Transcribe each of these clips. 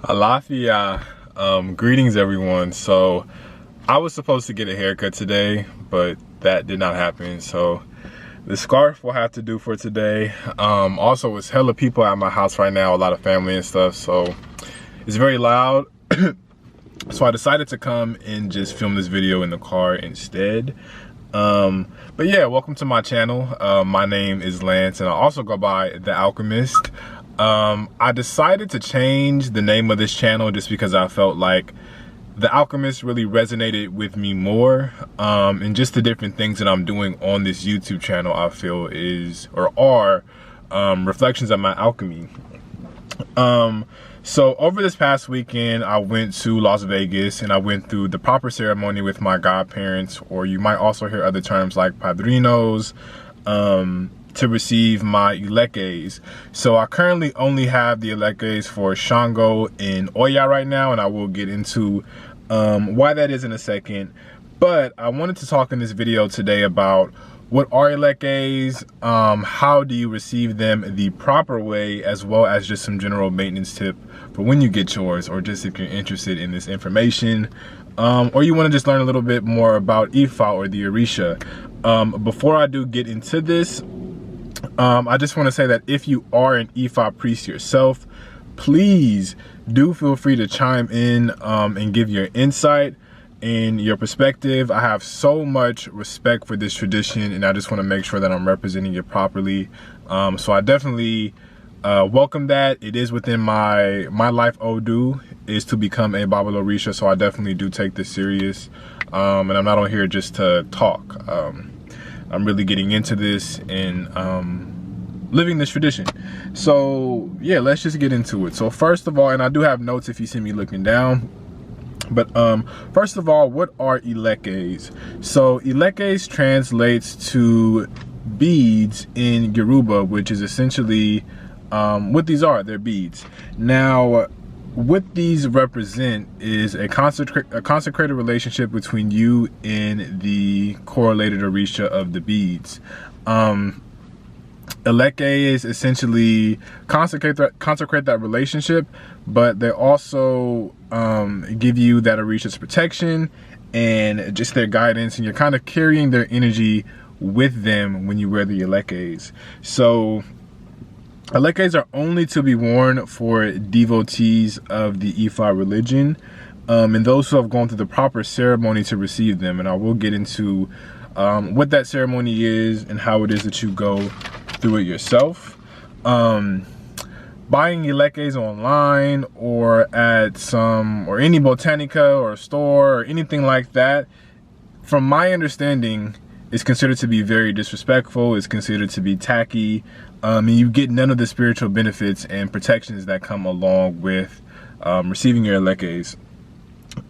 Alafia, greetings everyone. So I was supposed to get a haircut today, but that did not happen. So the scarf will have to do for today. Also, it's hella people at my house right now, a lot of family and stuff. So it's very loud. So I decided to come and just film this video in the car instead. But yeah, welcome to my channel. My name is Lance and I also go by The Alchemist. I decided to change the name of this channel just because I felt like The Alchemist really resonated with me more, and just the different things that I'm doing on this YouTube channel I feel are reflections of my alchemy. So over this past weekend, I went to Las Vegas and I went through the proper ceremony with my godparents, or you might also hear other terms like padrinos, to receive my Elekes. So I currently only have the Elekes for Shango and Oya right now, and I will get into why that is in a second. But I wanted to talk in this video today about what are Elekes, how do you receive them the proper way, as well as just some general maintenance tip for when you get yours, or just if you're interested in this information, or you want to just learn a little bit more about Ifa or the Orisha. Before I do get into this, I just want to say that if you are an Ifa priest yourself, please do feel free to chime in and give your insight and your perspective. I have so much respect for this tradition and I just want to make sure that I'm representing it properly. So I definitely welcome that. It is within my life Odu is to become a Babalo Orisha, so I definitely do take this serious. And I'm not on here just to talk. I'm really getting into this and living this tradition. So yeah, let's just get into it. So first of all, and I do have notes if you see me looking down, but first of all, what are Elekes? So Elekes translates to beads in Yoruba, which is essentially what these are. They're beads. Now what these represent is a consecrated relationship between you and the correlated Orisha of the beads. Elekes essentially consecrate that relationship, but they also give you that Orisha's protection and just their guidance, and you're kind of carrying their energy with them when you wear the Elekes. So Elekes are only to be worn for devotees of the Ifa religion, and those who have gone through the proper ceremony to receive them. And I will get into what that ceremony is and how it is that you go through it yourself. Buying Elekes online or at any botanica or store or anything like that, from my understanding, is considered to be very disrespectful. It's considered to be tacky, and you get none of the spiritual benefits and protections that come along with receiving your Elekes.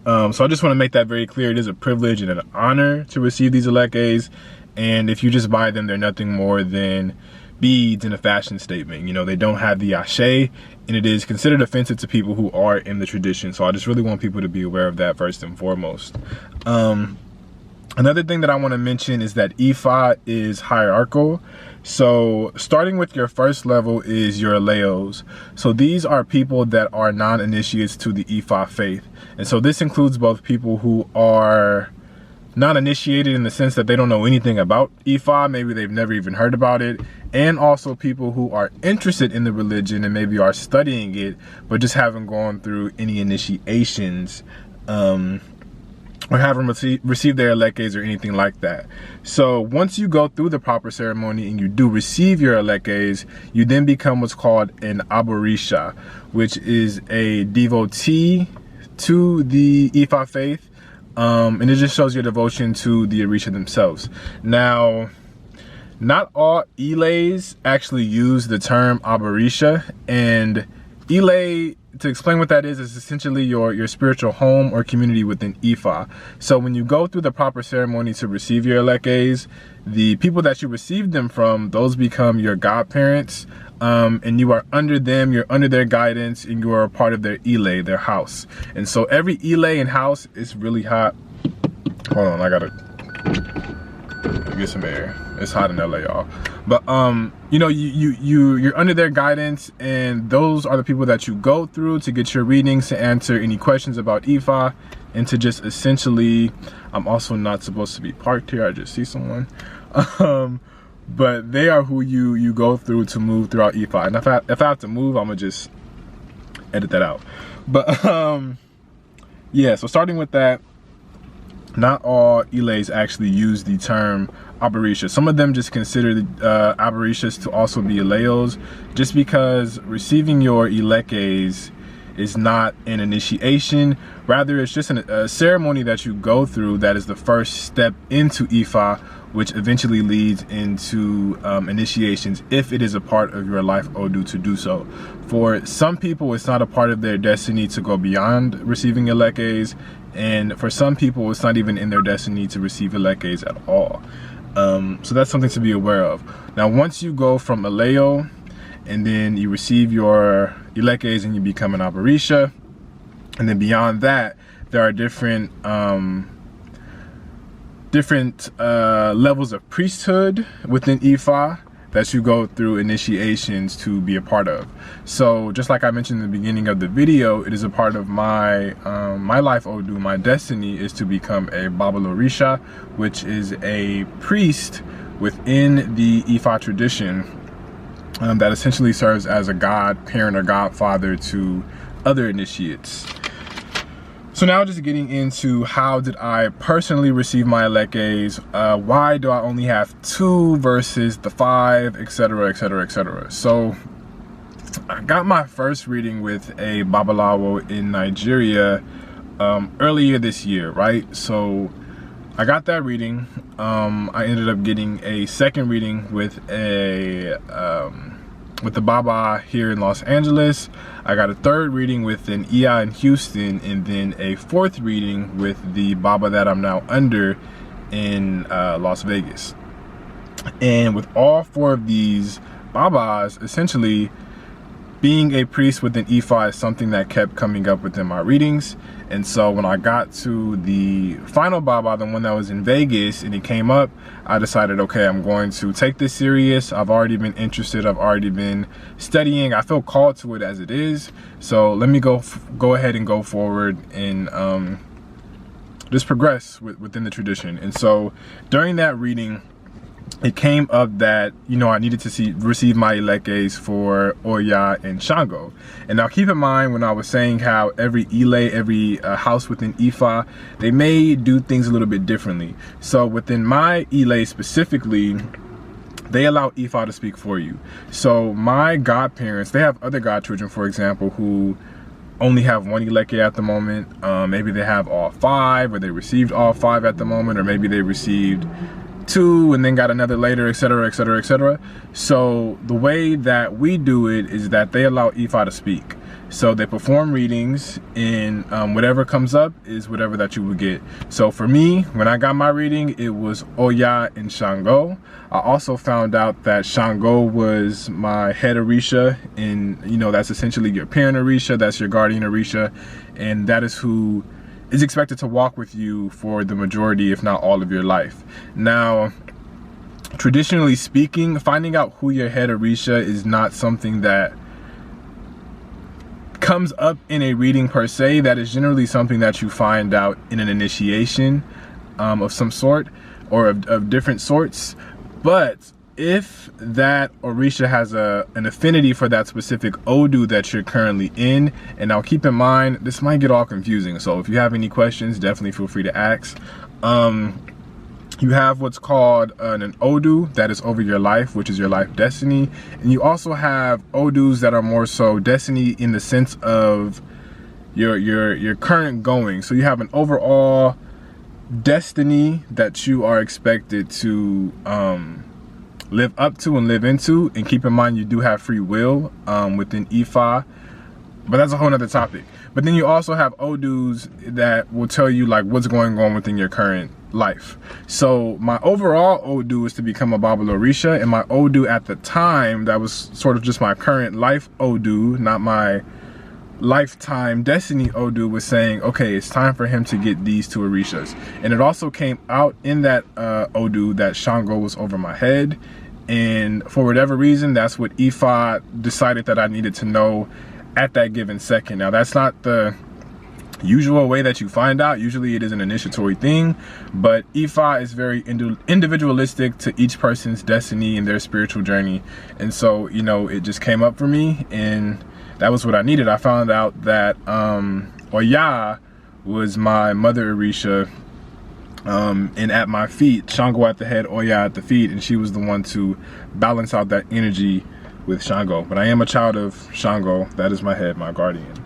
So I just want to make that very clear. It is a privilege and an honor to receive these Elekes, and if you just buy them, they're nothing more than beads in a fashion statement. You know, they don't have the ashe, and it is considered offensive to people who are in the tradition. So I just really want people to be aware of that first and foremost. Another thing that I want to mention is that Ifa is hierarchical. So starting with your first level is your Leos. So these are people that are non-initiates to the Ifa faith. And so this includes both people who are non-initiated in the sense that they don't know anything about Ifa, maybe they've never even heard about it, and also people who are interested in the religion and maybe are studying it, but just haven't gone through any initiations, or haven't received their Elekes or anything like that. So once you go through the proper ceremony and you do receive your Elekes, you then become what's called an Aborisha, which is a devotee to the Ifa faith, and it just shows your devotion to the Orisha themselves. Now, not all Iles actually use the term Aborisha, and Ile, to explain what that is essentially your spiritual home or community within Ifa. So when you go through the proper ceremony to receive your Elekes, the people that you receive them from, those become your godparents, and you are under them, you're under their guidance, and you are a part of their Ile, their house. And so every Ile and house is really hot. Hold on, I gotta get some air. It's hot in LA, y'all. But you know, you're under their guidance, and those are the people that you go through to get your readings, to answer any questions about Ifa, and to just essentially, I'm also not supposed to be parked here, I just see someone. But they are who you go through to move throughout Ifa. And if I have to move, I'm gonna just edit that out. But yeah, so starting with that, not all Elekes actually use the term Abarisha. Some of them just consider Abarishas to also be Aleos, just because receiving your Elekes is not an initiation. Rather, it's just a ceremony that you go through that is the first step into Ifa, which eventually leads into initiations if it is a part of your life Odu to do so. For some people, it's not a part of their destiny to go beyond receiving Elekes, and for some people, it's not even in their destiny to receive Elekes at all. So that's something to be aware of. Now, once you go from Aleo, and then you receive your Elekes and you become an Abarisha, and then beyond that, there are different levels of priesthood within Ifa that you go through initiations to be a part of. So just like I mentioned in the beginning of the video, it is a part of my my life Odu, my destiny is to become a Babalorisha, which is a priest within the Ifa tradition that essentially serves as a godparent or godfather to other initiates. So now just getting into how did I personally receive my Elekes, why do I only have 2 versus the 5, etc, etc, etc. So I got my first reading with a Babalawo in Nigeria earlier this year, right? So I got that reading. I ended up getting a second reading with the Baba here in Los Angeles. I got a third reading with an Iya in Houston, and then a 4th reading with the Baba that I'm now under in Las Vegas. And with all 4 of these Babas, essentially being a priest within Ifa is something that kept coming up within my readings. And so when I got to the final Baba, the one that was in Vegas, and it came up, I decided, okay, I'm going to take this serious. I've already been interested. I've already been studying. I feel called to it as it is. So let me go ahead and go forward and just progress within the tradition. And so during that reading, it came up that, you know, I needed to receive my Elekes for Oya and Shango. And now keep in mind, when I was saying how every Ile, every house within Ifa, they may do things a little bit differently. So within my Ile specifically, they allow Ifa to speak for you. So my godparents, they have other godchildren, for example, who only have 1 Eleke at the moment. Maybe they have all 5, or they received all 5 at the moment, or maybe they received 2 and then got another later, etc, etc, etc. So the way that we do it is that they allow Ifa to speak. So they perform readings, and whatever comes up is whatever that you would get. So for me, when I got my reading, it was Oya and Shango. I also found out that Shango was my head Orisha, and you know, that's essentially your parent Orisha, that's your guardian Orisha, and that is who is expected to walk with you for the majority, if not all, of your life. Now, traditionally speaking, finding out who your head Orisha is not something that comes up in a reading per se. That is generally something that you find out in an initiation of some sort, or of different sorts. But if that Orisha has an affinity for that specific Odu that you're currently in, and now keep in mind, this might get all confusing, so if you have any questions, definitely feel free to ask. You have what's called an Odu that is over your life, which is your life destiny, and you also have Odus that are more so destiny in the sense of your current going. So you have an overall destiny that you are expected to live up to and live into, and keep in mind, you do have free will within Ifa, but that's a whole nother topic. But then you also have Odus that will tell you like what's going on within your current life. So my overall Odu is to become a Babalorisha, and my Odu at the time, that was sort of just my current life Odu, not my lifetime destiny Odu was saying, okay, it's time for him to get these two Orishas. And it also came out in that Odu that Shango was over my head. And for whatever reason, that's what Ifa decided that I needed to know at that given second. Now, that's not the usual way that you find out. Usually it is an initiatory thing, but Ifa is very individualistic to each person's destiny and their spiritual journey. And so, you know, it just came up for me, and that was what I needed. I found out that Oya was my mother Orisha, and at my feet, Shango at the head, Oya at the feet, and she was the one to balance out that energy with Shango. But I am a child of Shango. That is my head, my guardian.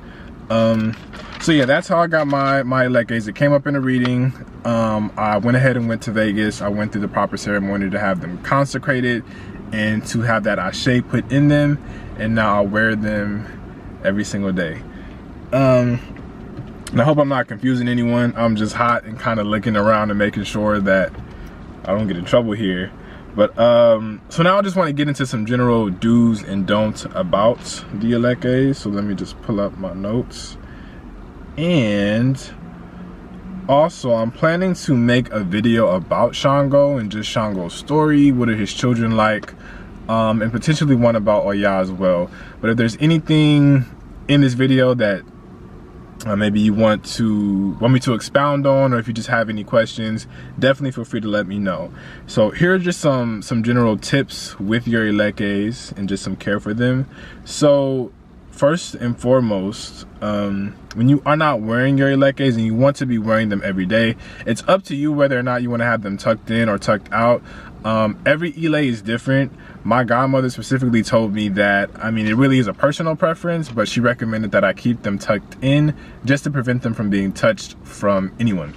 So yeah, that's how I got my Elekes. It came up in a reading. I went ahead and went to Vegas. I went through the proper ceremony to have them consecrated and to have that ashe put in them, and now I wear them every single day. And I hope I'm not confusing anyone. I'm just hot and kind of looking around and making sure that I don't get in trouble here. But so now I just want to get into some general do's and don'ts about the Elekes. So let me just pull up my notes. And also, I'm planning to make a video about Shango and just Shango's story. What are his children like? And potentially one about Oya as well. But if there's anything in this video that maybe you want me to expound on, or if you just have any questions, definitely feel free to let me know. So here are just some general tips with your Elekes and just some care for them. So first and foremost, when you are not wearing your Elekes and you want to be wearing them every day, it's up to you whether or not you want to have them tucked in or tucked out. Every Ele is different. My godmother specifically told me that, I mean, it really is a personal preference, but she recommended that I keep them tucked in just to prevent them from being touched from anyone.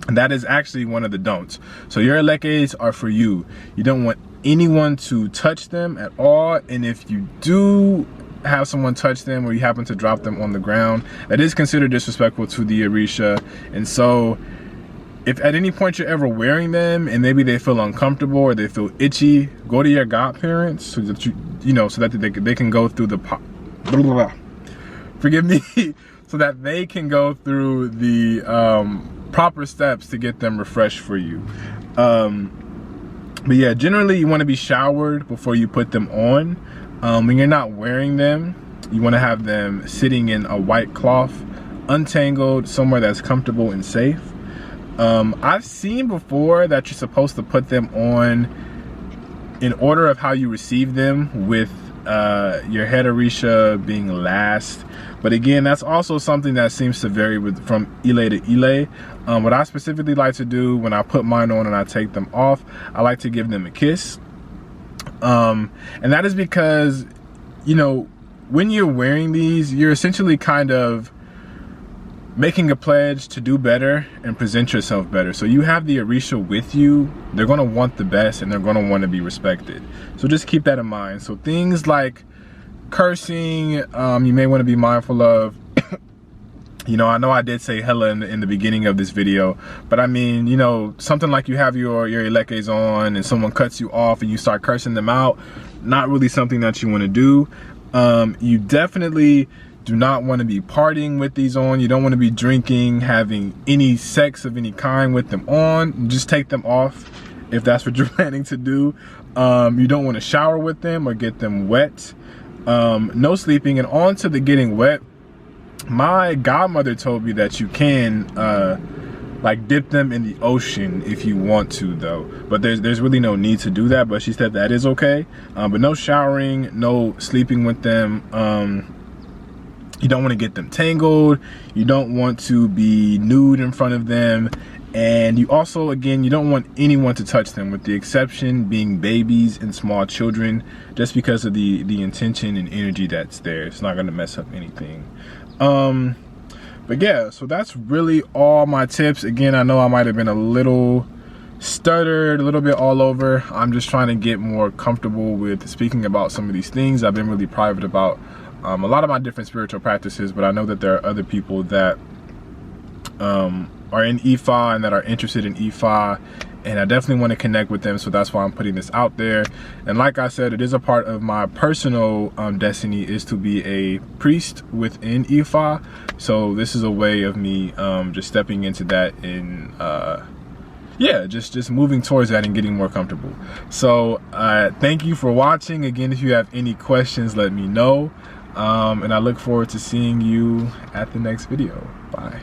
And that is actually one of the don'ts. So your Elekes are for you. You don't want anyone to touch them at all. And if you do have someone touch them or you happen to drop them on the ground, that is considered disrespectful to the Orisha. And so if at any point you're ever wearing them and maybe they feel uncomfortable or they feel itchy, go to your godparents so that so that they can go through the forgive me so that they can go through the proper steps to get them refreshed for you. But yeah, generally you want to be showered before you put them on. When you're not wearing them, you want to have them sitting in a white cloth, untangled, somewhere that's comfortable and safe. I've seen before that you're supposed to put them on in order of how you receive them, with your head Orisha being last. But again, that's also something that seems to vary from Ele to Ele. What I specifically like to do when I put mine on and I take them off, I like to give them a kiss. And that is because, when you're wearing these, you're essentially kind of making a pledge to do better and present yourself better. So you have the Orisha with you. They're going to want the best and they're going to want to be respected. So just keep that in mind. So things like cursing, you may want to be mindful of. I know I did say hella in the beginning of this video, but I mean, something like you have your Elekes on and someone cuts you off and you start cursing them out, not really something that you want to do. You definitely do not want to be partying with these on. You don't want to be drinking, having any sex of any kind with them on. Just take them off if that's what you're planning to do. You don't want to shower with them or get them wet. No sleeping. And on to the getting wet, my godmother told me that you can like dip them in the ocean if you want to, though, but there's really no need to do that. But she said that is okay. But no showering, no sleeping with them. You don't want to get them tangled. You don't want to be nude in front of them. And you also, again, you don't want anyone to touch them, with the exception being babies and small children, just because of the intention and energy that's there. It's not going to mess up anything. But yeah, so that's really all my tips. Again, I know I might have been a little stuttered, a little bit all over. I'm just trying to get more comfortable with speaking about some of these things. I've been really private about a lot of my different spiritual practices, but I know that there are other people that are in Ifa and that are interested in Ifa and I definitely want to connect with them, so that's why I'm putting this out there. And like I said, it is a part of my personal destiny is to be a priest within Ifa. So this is a way of me just stepping into that and yeah, just moving towards that and getting more comfortable. So thank you for watching. Again, if you have any questions, let me know, and I look forward to seeing you at the next video. Bye.